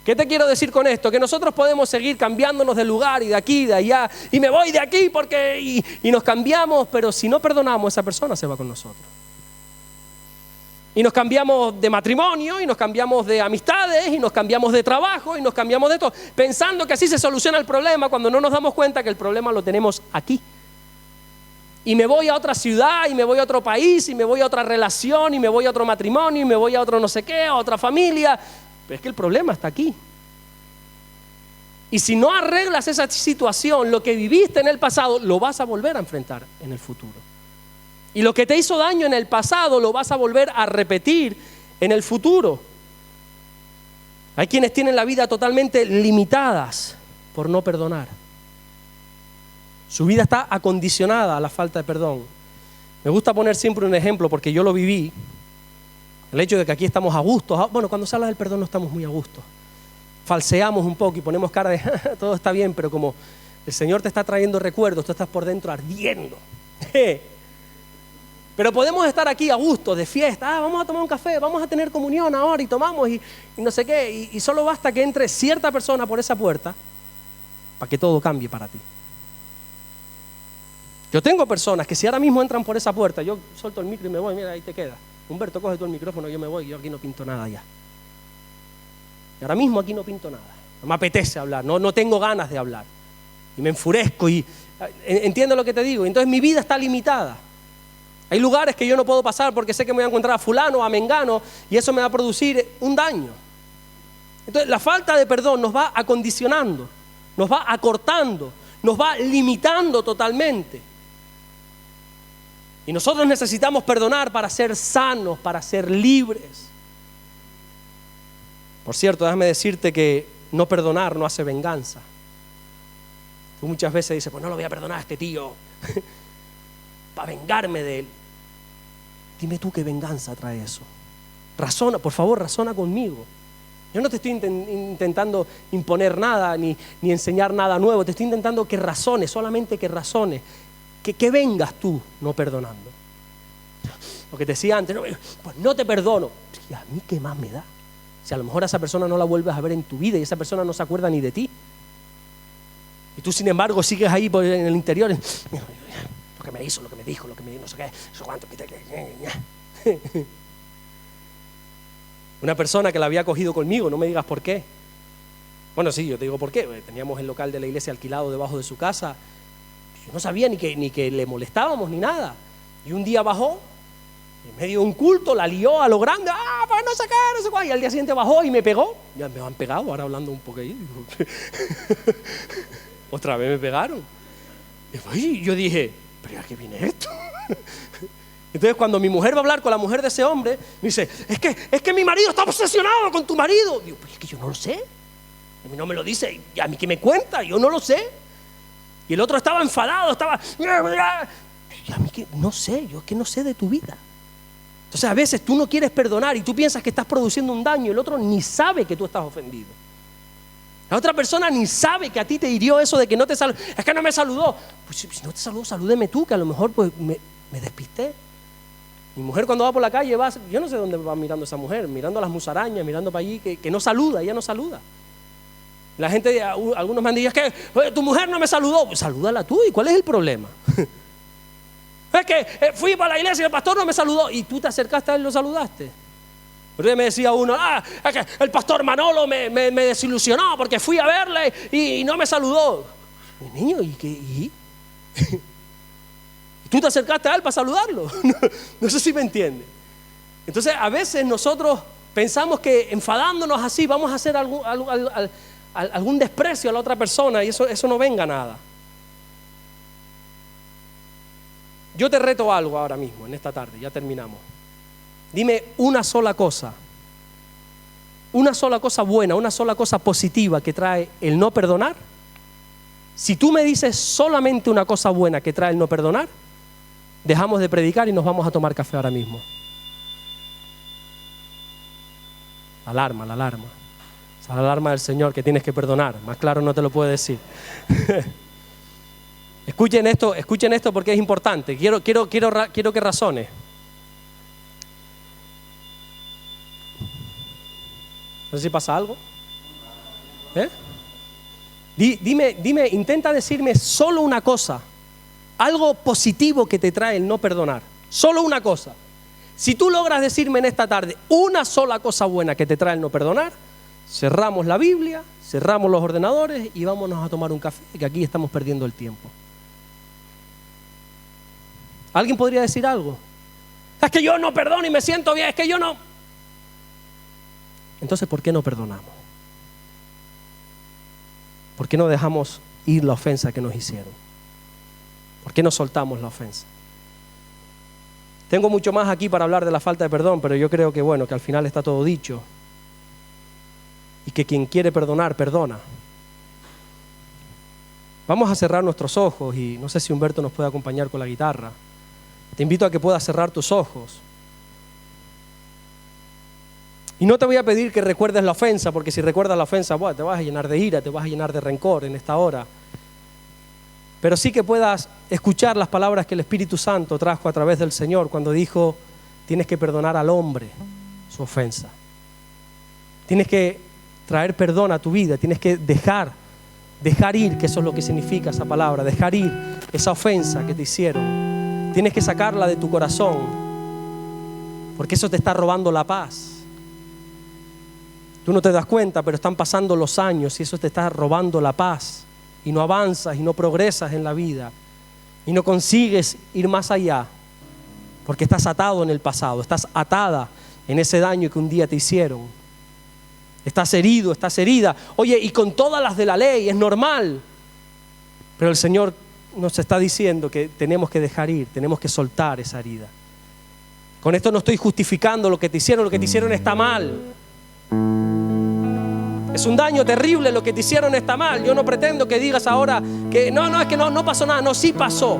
¿Qué te quiero decir con esto? Que nosotros podemos seguir cambiándonos de lugar y de aquí y de allá, y me voy de aquí porque y nos cambiamos, pero si no perdonamos, esa persona se va con nosotros. Y nos cambiamos de matrimonio, y nos cambiamos de amistades, y nos cambiamos de trabajo, y nos cambiamos de todo, pensando que así se soluciona el problema, cuando no nos damos cuenta que el problema lo tenemos aquí. Y me voy a otra ciudad, y me voy a otro país, y me voy a otra relación, y me voy a otro matrimonio, y me voy a otro no sé qué, a otra familia. Pero es que el problema está aquí. Y si no arreglas esa situación, lo que viviste en el pasado, lo vas a volver a enfrentar en el futuro. Y lo que te hizo daño en el pasado, lo vas a volver a repetir en el futuro. Hay quienes tienen la vida totalmente limitadas por no perdonar. Su vida está acondicionada a la falta de perdón. Me gusta poner siempre un ejemplo porque yo lo viví. El hecho de que aquí estamos a gusto. Bueno, cuando se habla del perdón no estamos muy a gusto. Falseamos un poco y ponemos cara de todo está bien, pero como el Señor te está trayendo recuerdos, tú estás por dentro ardiendo. Pero podemos estar aquí a gusto, de fiesta. Vamos a tomar un café, vamos a tener comunión ahora y tomamos y no sé qué. Y solo basta que entre cierta persona por esa puerta para que todo cambie para ti. Yo tengo personas que si ahora mismo entran por esa puerta, yo suelto el micro y me voy, mira, ahí te queda. Humberto, coge tú el micrófono, yo me voy, yo aquí no pinto nada ya. Y ahora mismo aquí no pinto nada. No me apetece hablar, no tengo ganas de hablar. y me enfurezco y entiendo lo que te digo. Entonces mi vida está limitada. Hay lugares que yo no puedo pasar porque sé que me voy a encontrar a fulano o a mengano y eso me va a producir un daño. Entonces la falta de perdón nos va acondicionando, nos va acortando, nos va limitando totalmente. Y nosotros necesitamos perdonar para ser sanos, para ser libres. Por cierto, déjame decirte que no perdonar no hace venganza. Tú muchas veces dices, pues no lo voy a perdonar a este tío para vengarme de él. Dime tú qué venganza trae eso. Razona, por favor, razona conmigo. Yo no te estoy intentando imponer nada ni enseñar nada nuevo. Te estoy intentando que razones, solamente que razones. Que vengas tú no perdonando. Lo que te decía antes, no, pues no te perdono. ¿Y a mí qué más me da? Si a lo mejor a esa persona no la vuelves a ver en tu vida y esa persona no se acuerda ni de ti. Y tú, sin embargo, sigues ahí en el interior. Lo que me hizo, lo que me dijo, lo que me dijo, no sé qué, no sé cuánto. Una persona que la había cogido conmigo, no me digas por qué. Bueno, sí, yo te digo por qué. Teníamos el local de la iglesia alquilado debajo de su casa. Yo no sabía ni que le molestábamos ni nada. Y un día bajó, en medio de un culto, la lió a lo grande. Pues no sé qué, no sé cuál. Y al día siguiente bajó y me pegó. Ya me han pegado, ahora hablando un poco ahí. Otra vez me pegaron. Y yo dije, ¿pero a qué viene esto? Entonces cuando mi mujer va a hablar con la mujer de ese hombre, me dice, es que mi marido está obsesionado con tu marido. Digo, pues es que yo no lo sé. A mí no me lo dice, y a mí que me cuenta, yo no lo sé. Y el otro estaba enfadado, estaba... Y a mí que no sé, yo es que no sé de tu vida. Entonces a veces tú no quieres perdonar y tú piensas que estás produciendo un daño y el otro ni sabe que tú estás ofendido. La otra persona ni sabe que a ti te hirió eso de que no te saludó. Es que no me saludó. Pues si no te saludó, salúdeme tú, que a lo mejor pues me despisté. Mi mujer cuando va por la calle va, yo no sé dónde va mirando esa mujer, mirando a las musarañas, mirando para allí, que no saluda, ella no saluda. La gente, algunos me han dicho, es que tu mujer no me saludó. Pues salúdala tú, ¿y cuál es el problema? Es que fui para la iglesia y el pastor no me saludó. ¿Y tú te acercaste a él y lo saludaste? Porque me decía uno, es que el pastor Manolo me desilusionó porque fui a verle y no me saludó. Mi niño, ¿y qué? ¿Y tú te acercaste a él para saludarlo? No sé si me entiende. Entonces a veces nosotros pensamos que enfadándonos así vamos a hacer algún desprecio a la otra persona y eso no venga a nada. Yo te reto algo ahora mismo, en esta tarde, ya terminamos. Dime una sola cosa buena, una sola cosa positiva que trae el no perdonar. Si tú me dices solamente una cosa buena que trae el no perdonar, dejamos de predicar y nos vamos a tomar café ahora mismo. La alarma. Esa es la alarma del Señor que tienes que perdonar. Más claro no te lo puedo decir. Escuchen esto porque es importante. Quiero que razone. No sé si pasa algo. Dime, intenta decirme solo una cosa, algo positivo que te trae el no perdonar. Solo una cosa. Si tú logras decirme en esta tarde una sola cosa buena que te trae el no perdonar, cerramos la Biblia, cerramos los ordenadores y vámonos a tomar un café, que aquí estamos perdiendo el tiempo. ¿Alguien podría decir algo? Es que yo no perdono y me siento bien, es que yo no... Entonces, ¿por qué no perdonamos? ¿Por qué no dejamos ir la ofensa que nos hicieron? ¿Por qué no soltamos la ofensa? Tengo mucho más aquí para hablar de la falta de perdón, pero yo creo que bueno, que al final está todo dicho. Y que quien quiere perdonar, perdona. Vamos a cerrar nuestros ojos y no sé si Humberto nos puede acompañar con la guitarra. Te invito a que puedas cerrar tus ojos. Y no te voy a pedir que recuerdes la ofensa, porque si recuerdas la ofensa, te vas a llenar de ira, te vas a llenar de rencor en esta hora. Pero sí que puedas escuchar las palabras que el Espíritu Santo trajo a través del Señor cuando dijo, tienes que perdonar al hombre su ofensa. Tienes que traer perdón a tu vida, tienes que dejar ir, que eso es lo que significa esa palabra, dejar ir esa ofensa que te hicieron. Tienes que sacarla de tu corazón, porque eso te está robando la paz. Tú no te das cuenta, pero están pasando los años y eso te está robando la paz. y no avanzas y no progresas en la vida y no consigues ir más allá, porque estás atado en el pasado, estás atada en ese daño que un día te hicieron. Estás herido, estás herida. Oye, y con todas las de la ley, es normal. Pero el Señor nos está diciendo que tenemos que dejar ir, tenemos que soltar esa herida. Con esto no estoy justificando lo que te hicieron está mal. Es un daño terrible, lo que te hicieron está mal. Yo no pretendo que digas ahora que es que no pasó nada. No, sí pasó.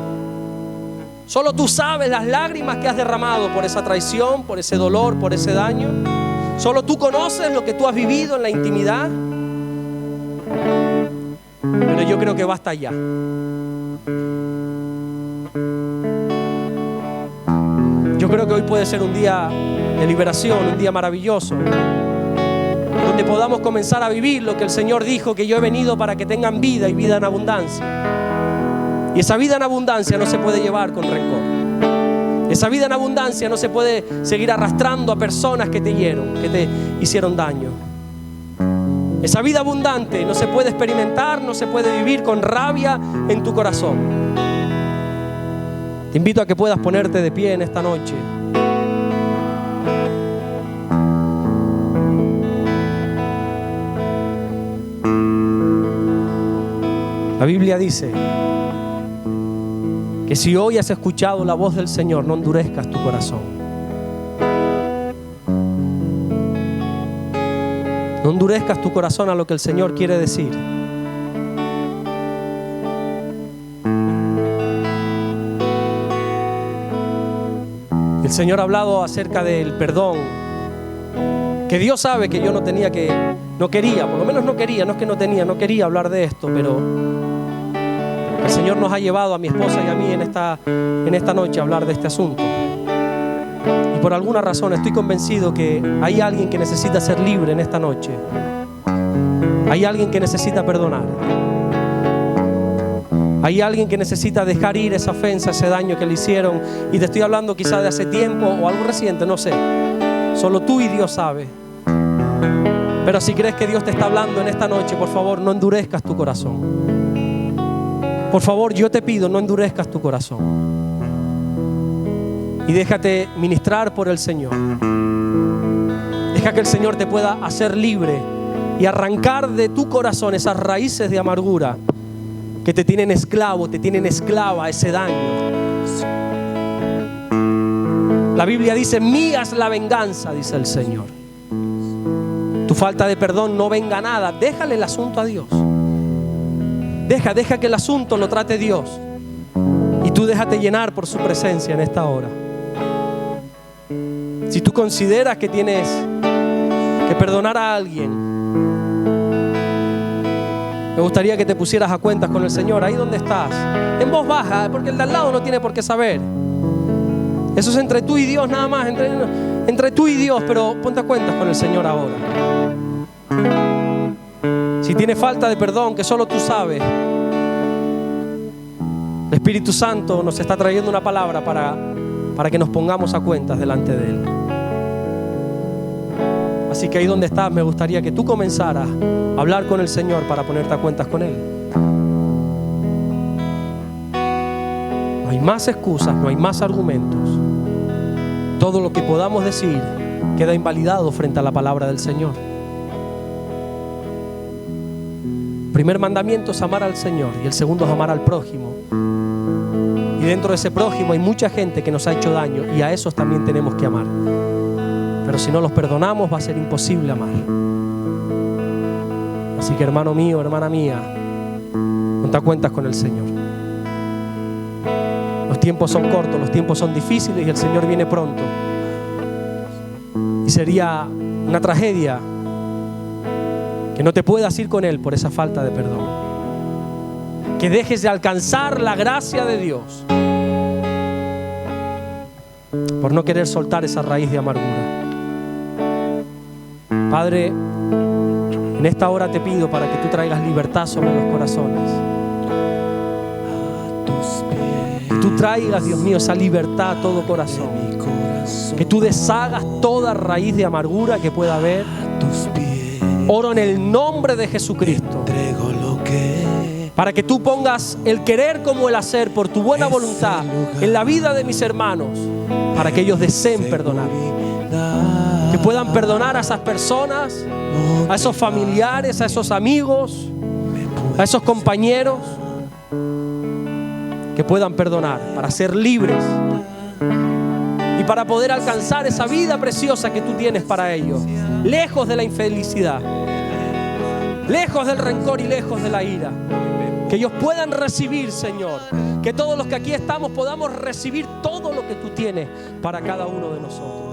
Solo tú sabes las lágrimas que has derramado por esa traición, por ese dolor, por ese daño. Solo tú conoces lo que tú has vivido en la intimidad. Pero yo creo que basta ya. Yo creo que hoy puede ser un día de liberación, un día maravilloso, donde podamos comenzar a vivir lo que el Señor dijo, que yo he venido para que tengan vida y vida en abundancia. Y esa vida en abundancia no se puede llevar con rencor. Esa vida en abundancia no se puede seguir arrastrando a personas que te hirieron, que te hicieron daño. Esa vida abundante no se puede experimentar, no se puede vivir con rabia en tu corazón. Te invito a que puedas ponerte de pie en esta noche. La Biblia dice que si hoy has escuchado la voz del Señor, no endurezcas tu corazón. No endurezcas tu corazón a lo que el Señor quiere decir. El Señor ha hablado acerca del perdón, que Dios sabe que yo no quería, por lo menos no quería, no es que no quería hablar de esto, pero el Señor nos ha llevado a mi esposa y a mí en esta noche a hablar de este asunto. Y por alguna razón estoy convencido que hay alguien que necesita ser libre en esta noche. Hay alguien que necesita perdonar. Hay alguien que necesita dejar ir esa ofensa, ese daño que le hicieron. Y te estoy hablando quizás de hace tiempo o algo reciente, no sé. Solo tú y Dios sabe. Pero si crees que Dios te está hablando en esta noche, por favor, no endurezcas tu corazón. Por favor, yo te pido, no endurezcas tu corazón. Y déjate ministrar por el Señor. Deja que el Señor te pueda hacer libre y arrancar de tu corazón esas raíces de amargura que te tienen esclavo, te tienen esclava ese daño. La Biblia dice, mía es la venganza, dice el Señor. Tu falta de perdón no venga a nada. Déjale el asunto a Dios. Deja que el asunto lo trate Dios. Y tú déjate llenar por su presencia en esta hora. Si tú consideras que tienes que perdonar a alguien, me gustaría que te pusieras a cuentas con el Señor, ahí donde estás, en voz baja, porque el de al lado no tiene por qué saber. Eso es entre tú y Dios nada más, entre tú y Dios, pero ponte a cuentas con el Señor ahora. Si tienes falta de perdón, que solo tú sabes, el Espíritu Santo nos está trayendo una palabra para que nos pongamos a cuentas delante de Él. Así que ahí donde estás, me gustaría que tú comenzaras a hablar con el Señor para ponerte a cuentas con Él. No hay más excusas, no hay más argumentos. Todo lo que podamos decir queda invalidado frente a la palabra del Señor. El primer mandamiento es amar al Señor y el segundo es amar al prójimo. Y dentro de ese prójimo hay mucha gente que nos ha hecho daño y a esos también tenemos que amar. Pero si no los perdonamos va a ser imposible amar. Así que hermano mío, hermana mía, ponte a cuentas con el Señor. Los tiempos son cortos, los tiempos son difíciles y el Señor viene pronto. Y sería una tragedia que no te puedas ir con Él por esa falta de perdón. Que dejes de alcanzar la gracia de Dios por no querer soltar esa raíz de amargura. Padre, en esta hora te pido para que tú traigas libertad sobre los corazones. Que tú traigas, Dios mío, esa libertad a todo corazón. Que tú deshagas toda raíz de amargura que pueda haber. Oro en el nombre de Jesucristo. para que tú pongas el querer como el hacer por tu buena voluntad en la vida de mis hermanos, para que ellos deseen perdonar, que puedan perdonar a esas personas, a esos familiares, a esos amigos, a esos compañeros, que puedan perdonar para ser libres y para poder alcanzar esa vida preciosa que tú tienes para ellos, lejos de la infelicidad, lejos del rencor y lejos de la ira. Que ellos puedan recibir, Señor, que todos los que aquí estamos podamos recibir todo lo que tú tienes para cada uno de nosotros.